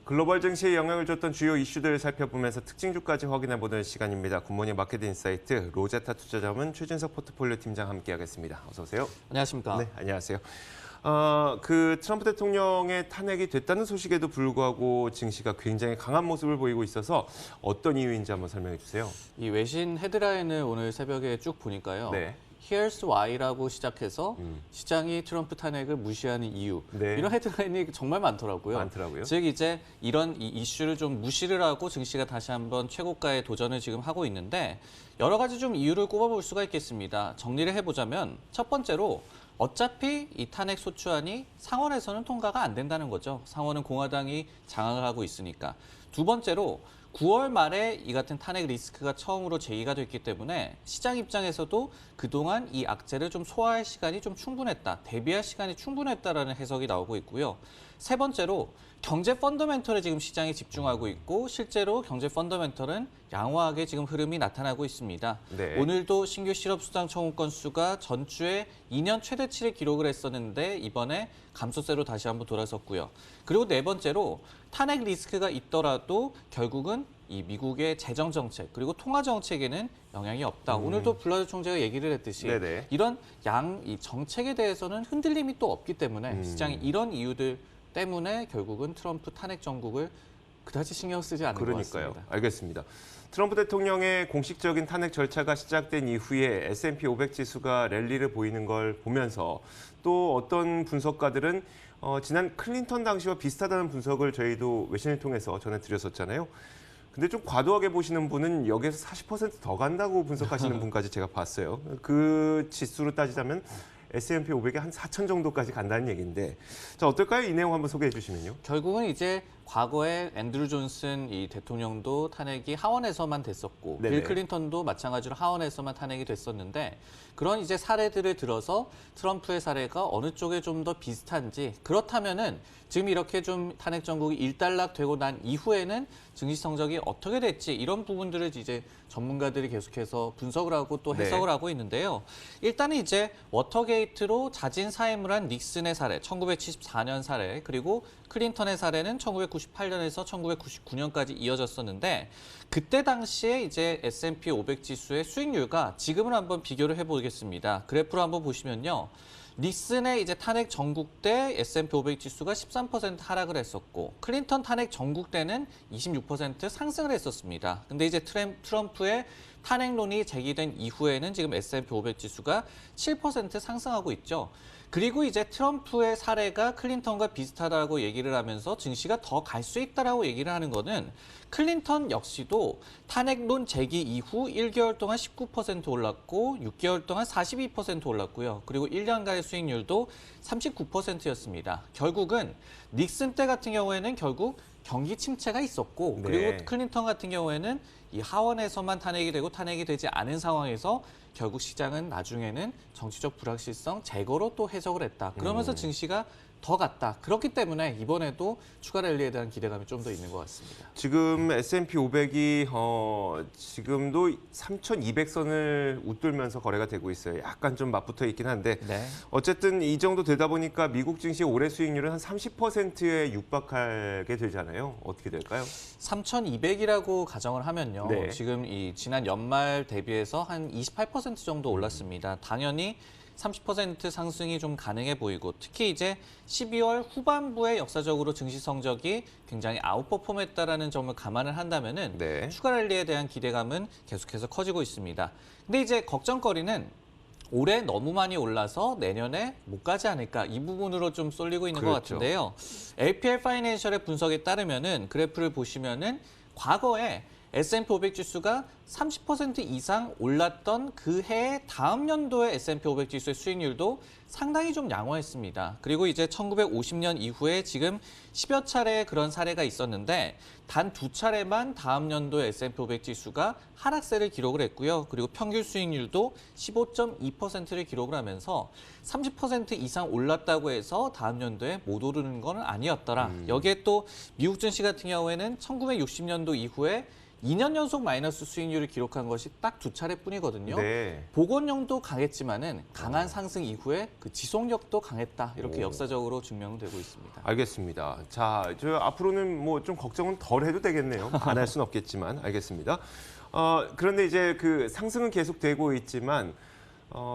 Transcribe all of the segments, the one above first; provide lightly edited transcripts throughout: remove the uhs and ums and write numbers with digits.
글로벌 증시에 영향을 줬던 주요 이슈들을 살펴보면서 특징주까지 확인해보는 시간입니다. 굿모닝 마켓 인사이트 로제타 투자자문 최진석 포트폴리오 팀장 함께하겠습니다. 어서 오세요. 안녕하십니까. 네, 안녕하세요. 트럼프 대통령의 탄핵이 됐다는 소식에도 불구하고 증시가 굉장히 강한 모습을 보이고 있어서 어떤 이유인지 한번 설명해 주세요. 이 외신 헤드라인을 오늘 새벽에 쭉 보니까요. 네. Here's why라고 시작해서 시장이 트럼프 탄핵을 무시하는 이유. 네. 이런 헤드라인이 정말 많더라고요. 많더라고요. 즉 이제 이런 이 이슈를 좀 무시를 하고 증시가 다시 한번 최고가에 도전을 지금 하고 있는데 여러 가지 좀 이유를 꼽아볼 수가 있겠습니다. 정리를 해보자면 첫 번째로 어차피 이 탄핵 소추안이 상원에서는 통과가 안 된다는 거죠. 상원은 공화당이 장악을 하고 있으니까. 두 번째로 9월 말에 이 같은 탄핵 리스크가 처음으로 제기가 됐기 때문에 시장 입장에서도 그동안 이 악재를 좀 소화할 시간이 좀 충분했다, 대비할 시간이 충분했다라는 해석이 나오고 있고요. 세 번째로 경제 펀더멘털에 지금 시장이 집중하고 있고 실제로 경제 펀더멘털은 양호하게 지금 흐름이 나타나고 있습니다. 네. 오늘도 신규 실업수당 청구 건수가 전주에 2년 최대치를 기록을 했었는데 이번에 감소세로 다시 한번 돌아섰고요. 그리고 네 번째로 탄핵 리스크가 있더라도 결국은 이 미국의 재정 정책 그리고 통화 정책에는 영향이 없다. 오늘도 블라드 총재가 얘기를 했듯이 네네. 이런 이 정책에 대해서는 흔들림이 또 없기 때문에 시장이 이런 이유들 때문에 결국은 트럼프 탄핵 정국을 그다지 신경 쓰지 않는 것 그러니까요. 같습니다. 알겠습니다. 트럼프 대통령의 공식적인 탄핵 절차가 시작된 이후에 S&P 500 지수가 랠리를 보이는 걸 보면서 또 어떤 분석가들은 지난 클린턴 당시와 비슷하다는 분석을 저희도 외신을 통해서 전해드렸었잖아요. 근데 좀 과도하게 보시는 분은 여기에서 40%더 간다고 분석하시는 분까지 제가 봤어요. 그 지수로 따지자면 S&P 500에 한 4천 정도까지 간다는 얘기인데, 자, 어떨까요? 이 내용 한번 소개해 주시면요. 결국은 이제 과거에 앤드루 존슨 이 대통령도 탄핵이 하원에서만 됐었고 네네. 빌 클린턴도 마찬가지로 하원에서만 탄핵이 됐었는데 그런 이제 사례들을 들어서 트럼프의 사례가 어느 쪽에 좀 더 비슷한지 그렇다면은 지금 이렇게 좀 탄핵 정국이 일단락되고 난 이후에는 증시 성적이 어떻게 됐지 이런 부분들을 이제 전문가들이 계속해서 분석을 하고 또 해석을 네. 하고 있는데요. 일단은 이제 워터게이트로 자진 사임을 한 닉슨의 사례, 1974년 사례, 그리고 클린턴의 사례는 1998년에서 1999년까지 이어졌었는데 그때 당시에 이제 S&P 500 지수의 수익률과 지금을 한번 비교를 해보겠습니다. 그래프로 한번 보시면요. 닉슨의 이제 탄핵 전국 때 S&P 500 지수가 13% 하락을 했었고 클린턴 탄핵 전국 때는 26% 상승을 했었습니다. 근데 이제 트럼프의 탄핵론이 제기된 이후에는 지금 S&P 500 지수가 7% 상승하고 있죠. 그리고 이제 트럼프의 사례가 클린턴과 비슷하다고 얘기를 하면서 증시가 더 갈 수 있다라고 얘기를 하는 거는 클린턴 역시도 탄핵론 제기 이후 1개월 동안 19% 올랐고 6개월 동안 42% 올랐고요. 그리고 1년간의 수익률도 39%였습니다. 결국은 닉슨 때 같은 경우에는 결국 경기 침체가 있었고 네. 그리고 클린턴 같은 경우에는 이 하원에서만 탄핵이 되고 탄핵이 되지 않은 상황에서 결국 시장은 나중에는 정치적 불확실성 제거로 또 해석을 했다. 그러면서 증시가 더 갔다. 그렇기 때문에 이번에도 추가 랠리에 대한 기대감이 좀 더 있는 것 같습니다. 지금 S&P 500이 지금도 3,200선을 웃돌면서 거래가 되고 있어요. 약간 좀 맞붙어 있긴 한데 네. 어쨌든 이 정도 되다 보니까 미국 증시 올해 수익률은 한 30%에 육박하게 되잖아요. 어떻게 될까요? 3,200이라고 가정을 하면요. 네. 지금 이 지난 연말 대비해서 한 28% 정도 올랐습니다. 당연히 30% 상승이 좀 가능해 보이고 특히 이제 12월 후반부에 역사적으로 증시 성적이 굉장히 아웃퍼폼했다라는 점을 감안을 한다면은 네. 추가 랠리에 대한 기대감은 계속해서 커지고 있습니다. 근데 이제 걱정거리는 올해 너무 많이 올라서 내년에 못 가지 않을까 이 부분으로 좀 쏠리고 있는 것 그렇죠. 같은데요. LPL 파이낸셜의 분석에 따르면은 그래프를 보시면은 과거에 S&P 500 지수가 30% 이상 올랐던 그 해의 다음 연도의 S&P 500 지수의 수익률도 상당히 좀 양호했습니다. 그리고 이제 1950년 이후에 지금 10여 차례의 그런 사례가 있었는데 단 2차례만 다음 연도의 S&P 500 지수가 하락세를 기록을 했고요. 그리고 평균 수익률도 15.2%를 기록을 하면서 30% 이상 올랐다고 해서 다음 연도에 못 오르는 건 아니었더라. 여기에 또 미국 증시 같은 경우에는 1960년도 이후에 2년 연속 마이너스 수익률을 기록한 것이 딱 2차례뿐이거든요. 네. 복원력도 강했지만은 강한 상승 이후에 그 지속력도 강했다. 이렇게 오. 역사적으로 증명되고 있습니다. 알겠습니다. 자, 저 앞으로는 뭐 좀 걱정은 덜 해도 되겠네요. 안 할 수는 없겠지만 알겠습니다. 그런데 이제 그 상승은 계속되고 있지만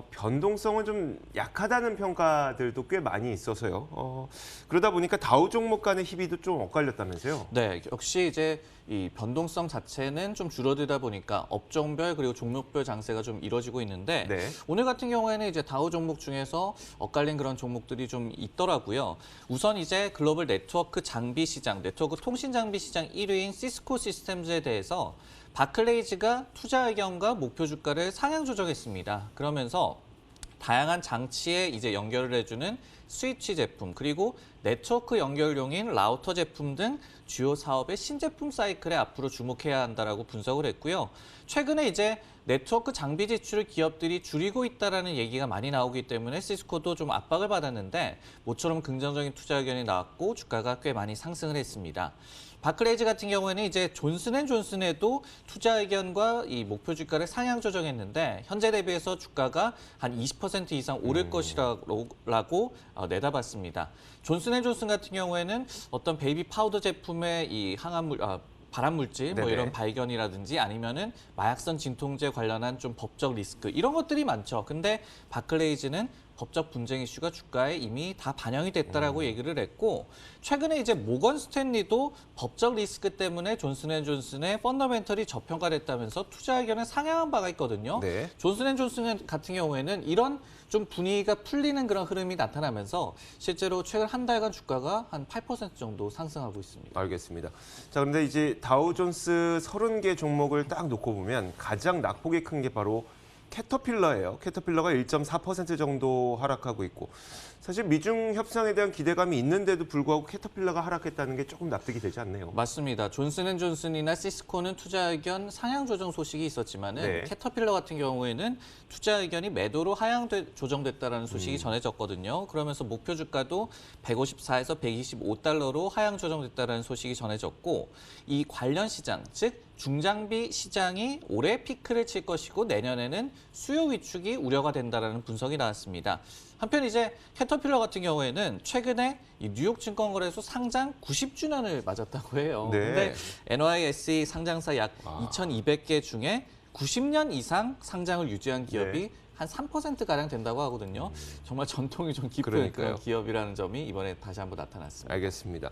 변동성은 좀 약하다는 평가들도 꽤 많이 있어서요. 그러다 보니까 다우 종목 간의 희비도 좀 엇갈렸다면서요? 네, 역시 이제 이 변동성 자체는 좀 줄어들다 보니까 업종별 그리고 종목별 장세가 좀 이뤄지고 있는데 네. 오늘 같은 경우에는 이제 다우 종목 중에서 엇갈린 그런 종목들이 좀 있더라고요. 우선 이제 글로벌 네트워크 장비 시장, 네트워크 통신 장비 시장 1위인 시스코 시스템즈에 대해서 바클레이즈가 투자 의견과 목표 주가를 상향 조정했습니다. 그러면서 다양한 장치에 이제 연결을 해주는 스위치 제품 그리고 네트워크 연결용인 라우터 제품 등 주요 사업의 신제품 사이클에 앞으로 주목해야 한다라고 분석을 했고요. 최근에 이제 네트워크 장비 지출을 기업들이 줄이고 있다라는 얘기가 많이 나오기 때문에 시스코도 좀 압박을 받았는데 모처럼 긍정적인 투자 의견이 나왔고 주가가 꽤 많이 상승을 했습니다. 바클레이즈 같은 경우에는 이제 존슨앤존슨에도 투자 의견과 이 목표 주가를 상향 조정했는데 현재 대비해서 주가가 한 20% 이상 오를 것이라고 내다봤습니다. 존슨앤존슨 같은 경우에는 어떤 베이비 파우더 제품의 이 발암 물질 뭐 네네. 이런 발견이라든지 아니면은 마약성 진통제 관련한 좀 법적 리스크 이런 것들이 많죠. 근데 바클레이즈는 법적 분쟁 이슈가 주가에 이미 다 반영이 됐다라고 얘기를 했고 최근에 이제 모건 스탠리도 법적 리스크 때문에 존슨앤존슨의 펀더멘털이 저평가됐다면서 투자 의견을 상향한 바가 있거든요. 네. 존슨앤존슨 같은 경우에는 이런 좀 분위기가 풀리는 그런 흐름이 나타나면서 실제로 최근 한 달간 주가가 한 8% 정도 상승하고 있습니다. 알겠습니다. 자, 그런데 이제 다우존스 30개 종목을 딱 놓고 보면 가장 낙폭이 큰 게 바로 캐터필러예요. 캐터필러가 1.4% 정도 하락하고 있고 사실 미중 협상에 대한 기대감이 있는데도 불구하고 캐터필러가 하락했다는 게 조금 납득이 되지 않네요. 맞습니다. 존슨앤존슨이나 시스코는 투자 의견 상향 조정 소식이 있었지만은 네. 캐터필러 같은 경우에는 투자 의견이 매도로 하향 조정됐다라는 소식이 전해졌거든요. 그러면서 목표 주가도 154에서 125달러로 하향 조정됐다라는 소식이 전해졌고 이 관련 시장, 즉 중장비 시장이 올해 피크를 칠 것이고 내년에는 수요 위축이 우려가 된다라는 분석이 나왔습니다. 한편 이제 캐터필러 같은 경우에는 최근에 이 뉴욕 증권거래소 상장 90주년을 맞았다고 해요. 네. 근데 NYSE 상장사 약 2,200개 중에 90년 이상 상장을 유지한 기업이 네. 한 3%가량 된다고 하거든요. 정말 전통이 좀 깊은 그러니까요. 그런 기업이라는 점이 이번에 다시 한번 나타났습니다. 알겠습니다.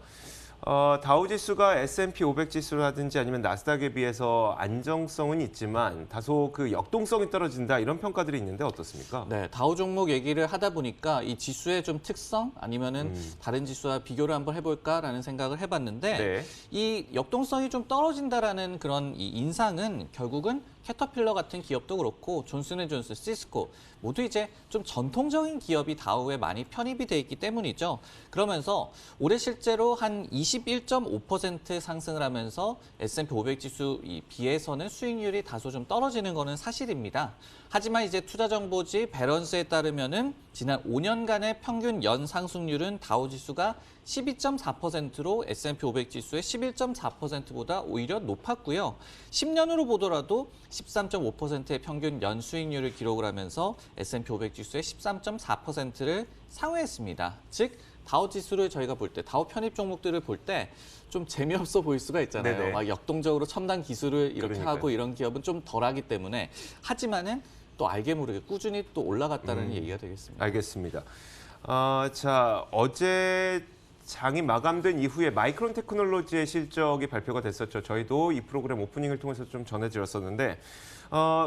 다우지수가 S&P 500 지수라든지 아니면 나스닥에 비해서 안정성은 있지만 다소 그 역동성이 떨어진다 이런 평가들이 있는데 어떻습니까? 네, 다우 종목 얘기를 하다 보니까 이 지수의 좀 특성 아니면은 다른 지수와 비교를 한번 해볼까라는 생각을 해봤는데 네. 이 역동성이 좀 떨어진다라는 그런 이 인상은 결국은 캐터필러 같은 기업도 그렇고 존슨앤존슨, 시스코 모두 이제 좀 전통적인 기업이 다우에 많이 편입이 돼 있기 때문이죠. 그러면서 올해 실제로 한 21.5% 상승을 하면서 S&P 500 지수 비해서는 수익률이 다소 좀 떨어지는 거는 사실입니다. 하지만 이제 투자정보지 밸런스에 따르면은 지난 5년간의 평균 연 상승률은 다우 지수가 12.4%로 S&P 500 지수의 11.4%보다 오히려 높았고요. 10년으로 보더라도 13.5%의 평균 연 수익률을 기록을 하면서 S&P 500 지수의 13.4%를 상회했습니다. 즉 다우 지수를 저희가 볼 때, 다우 편입 종목들을 볼 때 좀 재미없어 보일 수가 있잖아요. 네네. 막 역동적으로 첨단 기술을 이렇게 그러니까요. 하고 이런 기업은 좀 덜하기 때문에 하지만은 또 알게 모르게 꾸준히 또 올라갔다는 얘기가 되겠습니다. 알겠습니다. 자, 어제 장이 마감된 이후에 마이크론 테크놀로지의 실적이 발표가 됐었죠. 저희도 이 프로그램 오프닝을 통해서 좀 전해드렸었는데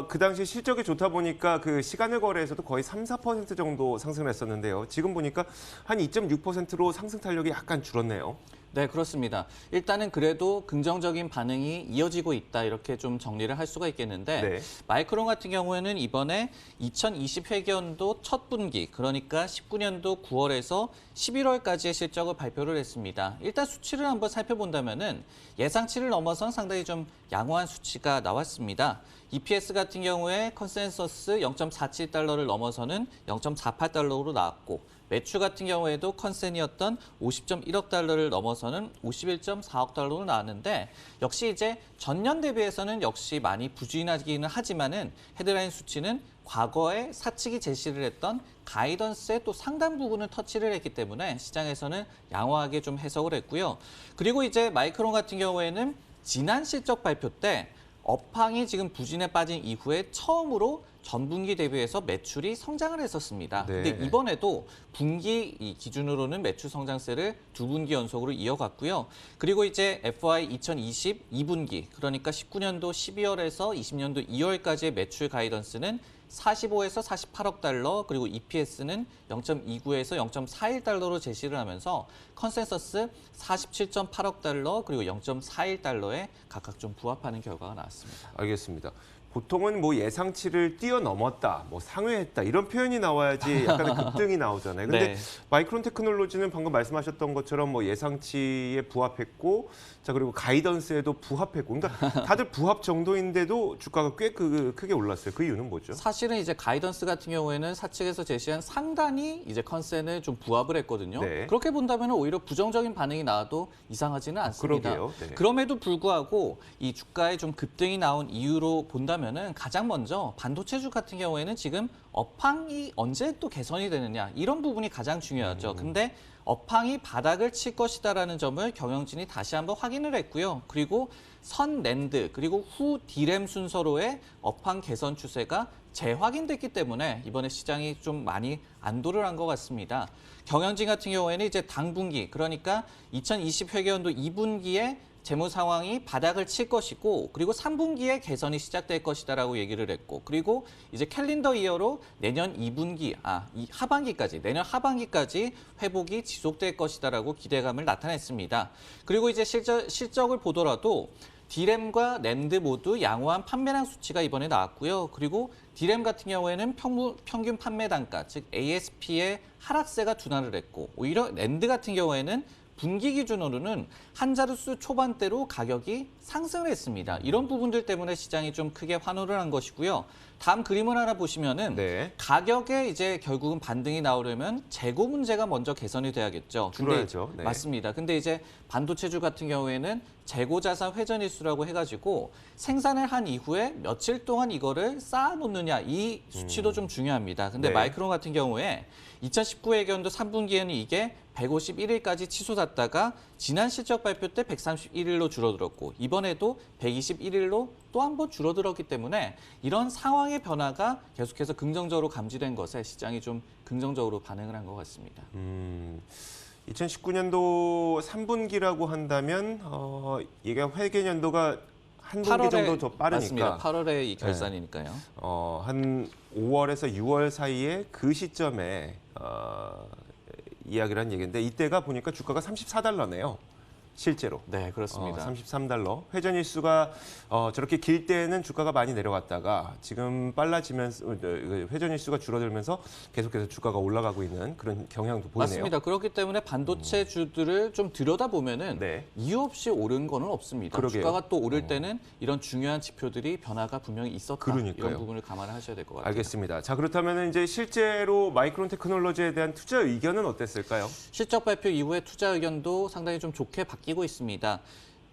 그 당시 실적이 좋다 보니까 그 시간을 거래에서도 거의 3~4% 정도 상승을 했었는데요. 지금 보니까 한 2.6%로 상승 탄력이 약간 줄었네요. 네, 그렇습니다. 일단은 그래도 긍정적인 반응이 이어지고 있다 이렇게 좀 정리를 할 수가 있겠는데 네. 마이크론 같은 경우에는 이번에 2020 회계연도 첫 분기 그러니까 19년도 9월에서 11월까지의 실적을 발표를 했습니다. 일단 수치를 한번 살펴본다면은 예상치를 넘어선 상당히 좀 양호한 수치가 나왔습니다. EPS 같은 경우에 컨센서스 0.47달러를 넘어서는 0.48달러로 나왔고 매출 같은 경우에도 컨센이었던 50.1억 달러를 넘어서는 51.4억 달러로 나왔는데 역시 이제 전년 대비해서는 역시 많이 부진하기는 하지만은 헤드라인 수치는 과거에 사측이 제시를 했던 가이던스의 또 상당 부분을 터치를 했기 때문에 시장에서는 양호하게 좀 해석을 했고요. 그리고 이제 마이크론 같은 경우에는 지난 실적 발표 때 업황이 지금 부진에 빠진 이후에 처음으로 전분기 대비해서 매출이 성장을 했었습니다. 네. 근데 이번에도 분기 기준으로는 매출 성장세를 두 분기 연속으로 이어갔고요. 그리고 이제 FY 2020 2분기, 그러니까 19년도 12월에서 20년도 2월까지의 매출 가이던스는 45에서 48억 달러, 그리고 EPS는 0.29에서 0.41달러로 제시를 하면서 컨센서스 47.8억 달러, 그리고 0.41달러에 각각 좀 부합하는 결과가 나왔습니다. 알겠습니다. 보통은 뭐 예상치를 뛰어넘었다, 뭐 상회했다 이런 표현이 나와야지 약간의 급등이 나오잖아요. 근데 네. 마이크론 테크놀로지는 방금 말씀하셨던 것처럼 뭐 예상치에 부합했고, 자 그리고 가이던스에도 부합했고, 그러니까 다들 부합 정도인데도 주가가 꽤 크게 올랐어요. 그 이유는 뭐죠? 사실은 이제 가이던스 같은 경우에는 사측에서 제시한 상단이 이제 컨센에 좀 부합을 했거든요. 네. 그렇게 본다면 오히려 부정적인 반응이 나와도 이상하지는 않습니다. 그러게요. 네. 그럼에도 불구하고 이 주가에 좀 급등이 나온 이유로 본다면은 가장 먼저 반도체주 같은 경우에는 지금 업황이 언제 또 개선이 되느냐 이런 부분이 가장 중요하죠. 근데 업황이 바닥을 칠 것이다라는 점을 경영진이 다시 한번 확인을 했고요. 그리고 선 낸드 그리고 후 디램 순서로의 업황 개선 추세가 재확인됐기 때문에 이번에 시장이 좀 많이 안도를 한 것 같습니다. 경영진 같은 경우에는 이제 당분기, 그러니까 2020 회계연도 2분기에 재무 상황이 바닥을 칠 것이고, 그리고 3분기에 개선이 시작될 것이다라고 얘기를 했고, 그리고 이제 캘린더 이어로 내년 2분기, 내년 하반기까지 회복이 지속될 것이다라고 기대감을 나타냈습니다. 그리고 이제 실적을 보더라도 디램과 낸드 모두 양호한 판매량 수치가 이번에 나왔고요. 그리고 디램 같은 경우에는 평균 판매 단가, 즉 ASP의 하락세가 둔화를 했고, 오히려 낸드 같은 경우에는 분기 기준으로는 한 자릿수 초반대로 가격이 상승을 했습니다. 이런 부분들 때문에 시장이 좀 크게 환호를 한 것이고요. 다음 그림을 하나 보시면은 네. 가격에 이제 결국은 반등이 나오려면 재고 문제가 먼저 개선이 돼야겠죠. 근데 줄어야죠. 네. 맞습니다. 근데 이제 반도체주 같은 경우에는 재고 자산 회전 일수라고 해가지고 생산을 한 이후에 며칠 동안 이거를 쌓아놓느냐 이 수치도 좀 중요합니다. 근데 네. 마이크론 같은 경우에 2019 회계연도 3분기에는 이게 151일까지 치솟았다가 지난 실적 발표 때 131일로 줄어들었고 이번에도 121일로 또 한 번 줄어들었기 때문에 이런 상황의 변화가 계속해서 긍정적으로 감지된 것에 시장이 좀 긍정적으로 반응을 한 것 같습니다. 2019년도 3분기라고 한다면 이게 회계년도가 한 분기 8월에 정도 더 빠르니까 맞습니다. 8월에 이 결산이니까요. 한 5월에서 6월 사이에 그 시점에 이야기를 한 얘기인데 이때가 보니까 주가가 34달러네요. 실제로. 네, 그렇습니다. 33달러. 회전 일수가 저렇게 길 때는 주가가 많이 내려갔다가 지금 빨라지면서 회전 일수가 줄어들면서 계속해서 주가가 올라가고 있는 그런 경향도 보이네요. 맞습니다. 그렇기 때문에 반도체주들을 좀 들여다보면은 네. 이유 없이 오른 거는 없습니다. 그러게요. 주가가 또 오를 때는 이런 중요한 지표들이 변화가 분명히 있었다. 그러니까요. 이런 부분을 감안을 하셔야 될 것 같아요. 알겠습니다. 자, 그렇다면 이제 실제로 마이크론 테크놀로지에 대한 투자 의견은 어땠을까요? 실적 발표 이후에 투자 의견도 상당히 좀 좋게 바뀌고 있습니다.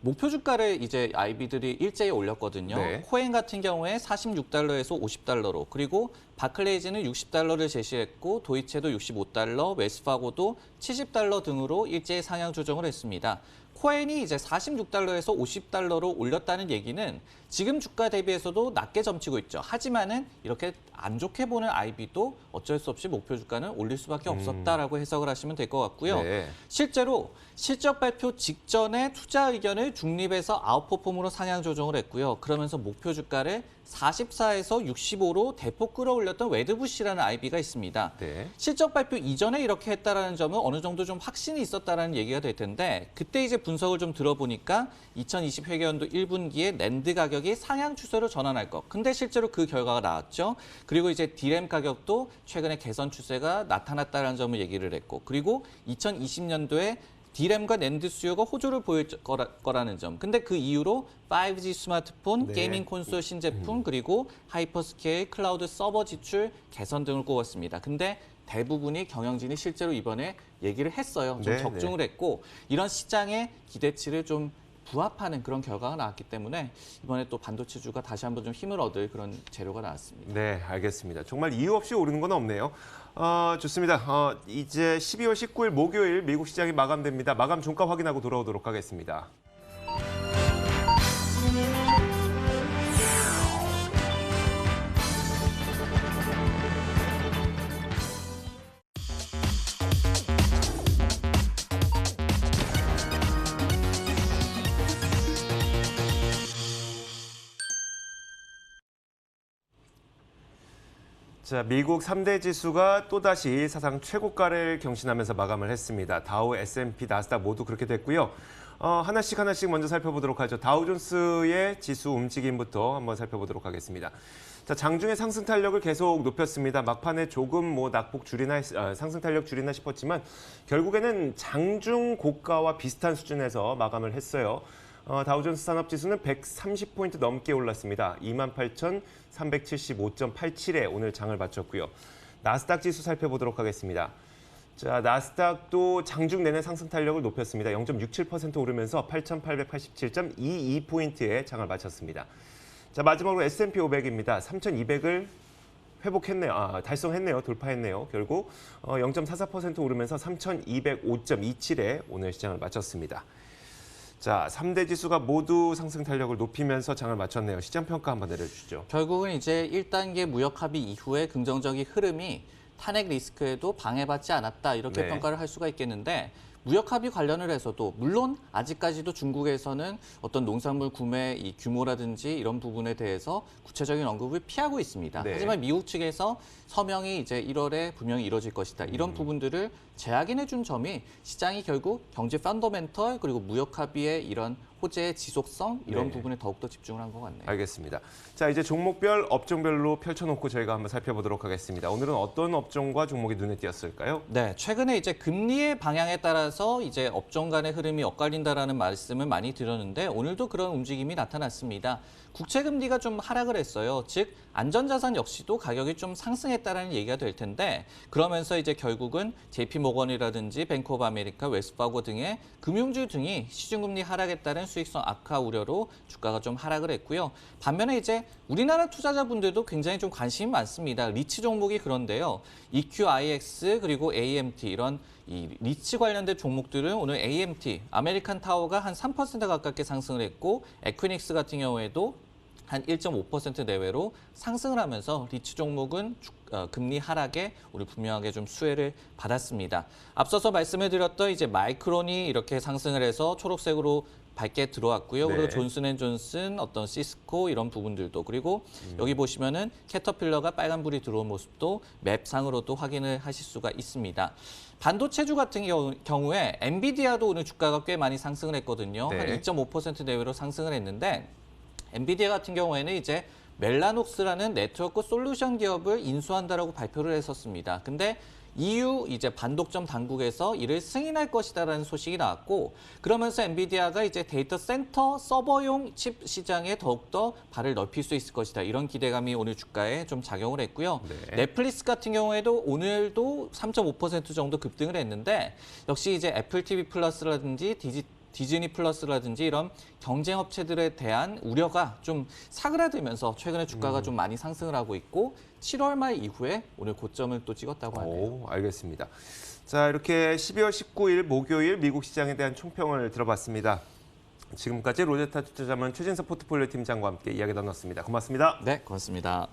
목표 주가를 이제 IB들이 일제히 올렸거든요. 네. 코엔 같은 경우에 46달러에서 50달러로, 그리고 바클레이즈는 60달러를 제시했고 도이체도 65달러, 웰스파고도 70달러 등으로 일제히 상향 조정을 했습니다. 코엔이 이제 46달러에서 50달러로 올렸다는 얘기는 지금 주가 대비해서도 낮게 점치고 있죠. 하지만은 이렇게 안 좋게 보는 IB도 어쩔 수 없이 목표 주가는 올릴 수밖에 없었다라고 해석을 하시면 될 것 같고요. 네. 실제로 실적 발표 직전에 투자 의견을 중립에서 아웃퍼폼으로 상향 조정을 했고요. 그러면서 목표 주가를 44에서 65로 대폭 끌어올렸던 웨드부시라는 IB가 있습니다. 네. 실적 발표 이전에 이렇게 했다라는 점은 어느 정도 좀 확신이 있었다라는 얘기가 될 텐데 그때 이제 분석을 좀 들어보니까 2020 회계연도 1분기에 낸드 가격이 상향 추세로 전환할 것. 근데 실제로 그 결과가 나왔죠. 그리고 이제 디램 가격도 최근에 개선 추세가 나타났다는 점을 얘기를 했고 그리고 2020년도에 디램과 낸드 수요가 호조를 보일 거라는 점. 근데 그 이후로 5G 스마트폰, 네. 게이밍 콘솔 신제품, 그리고 하이퍼스케일 클라우드 서버 지출 개선 등을 꼽았습니다. 근데 대부분이 경영진이 실제로 이번에 얘기를 했어요. 좀 네, 적중을 했고 이런 시장의 기대치를 좀 부합하는 그런 결과가 나왔기 때문에 이번에 또 반도체주가 다시 한번 좀 힘을 얻을 그런 재료가 나왔습니다. 네, 알겠습니다. 정말 이유 없이 오르는 건 없네요. 좋습니다. 이제 12월 19일 목요일 미국 시장이 마감됩니다. 마감 종가 확인하고 돌아오도록 하겠습니다. 자, 미국 3대 지수가 또다시 사상 최고가를 경신하면서 마감을 했습니다. 다우, S&P, 나스닥 모두 그렇게 됐고요. 하나씩 먼저 살펴보도록 하죠. 다우존스의 지수 움직임부터 한번 살펴보도록 하겠습니다. 자, 장중에 상승 탄력을 계속 높였습니다. 막판에 조금 낙폭 줄이나 상승 탄력 줄이나 싶었지만 결국에는 장중 고가와 비슷한 수준에서 마감을 했어요. 다우존스 산업지수는 130포인트 넘게 올랐습니다. 28,375.87에 오늘 장을 마쳤고요. 나스닥 지수 살펴보도록 하겠습니다. 자, 나스닥도 장중 내내 상승 탄력을 높였습니다. 0.67% 오르면서 8,887.22포인트에 장을 마쳤습니다. 자, 마지막으로 S&P 500입니다. 3,200을 회복했네요. 달성했네요. 돌파했네요. 결국 0.44% 오르면서 3,205.27에 오늘 시장을 마쳤습니다. 자, 3대 지수가 모두 상승 탄력을 높이면서 장을 마쳤네요. 시장 평가 한번 내려주시죠. 결국은 이제 1단계 무역 합의 이후에 긍정적인 흐름이 탄핵 리스크에도 방해받지 않았다 이렇게 네. 평가를 할 수가 있겠는데 무역 합의 관련을 해서도 물론 아직까지도 중국에서는 어떤 농산물 구매 이 규모라든지 이런 부분에 대해서 구체적인 언급을 피하고 있습니다. 네. 하지만 미국 측에서 서명이 이제 1월에 분명히 이뤄질 것이다. 이런 부분들을 재확인해 준 점이 시장이 결국 경제 펀더멘털 그리고 무역 합의의 이런 호재의 지속성 이런 네. 부분에 더욱더 집중을 한 것 같네요. 알겠습니다. 자, 이제 종목별, 업종별로 펼쳐놓고 저희가 한번 살펴보도록 하겠습니다. 오늘은 어떤 업종과 종목이 눈에 띄었을까요? 네, 최근에 이제 금리의 방향에 따라서 이제 업종 간의 흐름이 엇갈린다라는 말씀을 많이 드렸는데 오늘도 그런 움직임이 나타났습니다. 국채 금리가 좀 하락을 했어요. 즉 안전자산 역시도 가격이 좀 상승했다라는 얘기가 될 텐데 그러면서 이제 결국은 JP모건이라든지 뱅크 오브 아메리카, 웰스파고 등의 금융주 등이 시중금리 하락에 따른 수익성 악화 우려로 주가가 좀 하락을 했고요. 반면에 이제 우리나라 투자자분들도 굉장히 좀 관심이 많습니다. 리츠 종목이 그런데요. EQIX 그리고 AMT 이런 이 리츠 관련된 종목들은 오늘 AMT, 아메리칸 타워가 한 3% 가깝게 상승을 했고 에퀴닉스 같은 경우에도 한 1.5% 내외로 상승을 하면서 리츠 종목은 금리 하락에 우리 분명하게 좀 수혜를 받았습니다. 앞서서 말씀을 드렸던 이제 마이크론이 이렇게 상승을 해서 초록색으로 밝게 들어왔고요. 네. 그리고 존슨앤존슨, 어떤 시스코 이런 부분들도 그리고 여기 보시면은 캐터필러가 빨간불이 들어온 모습도 맵상으로도 확인을 하실 수가 있습니다. 반도체주 같은 경우에 엔비디아도 오늘 주가가 꽤 많이 상승을 했거든요. 네. 한 2.5% 내외로 상승을 했는데 엔비디아 같은 경우에는 이제 멜라녹스라는 네트워크 솔루션 기업을 인수한다라고 발표를 했었습니다. 근데 EU 이제 반독점 당국에서 이를 승인할 것이다라는 소식이 나왔고 그러면서 엔비디아가 이제 데이터 센터 서버용 칩 시장에 더욱더 발을 넓힐 수 있을 것이다. 이런 기대감이 오늘 주가에 좀 작용을 했고요. 네. 넷플릭스 같은 경우에도 오늘도 3.5% 정도 급등을 했는데 역시 이제 애플 TV 플러스라든지 디즈니 플러스라든지 이런 경쟁 업체들에 대한 우려가 좀 사그라들면서 최근에 주가가 좀 많이 상승을 하고 있고 7월 말 이후에 오늘 고점을 또 찍었다고 하네요. 오, 알겠습니다. 자, 이렇게 12월 19일 목요일 미국 시장에 대한 총평을 들어봤습니다. 지금까지 로제타 투자자문 최진석 포트폴리오 팀장과 함께 이야기 나눴습니다. 고맙습니다. 네, 고맙습니다.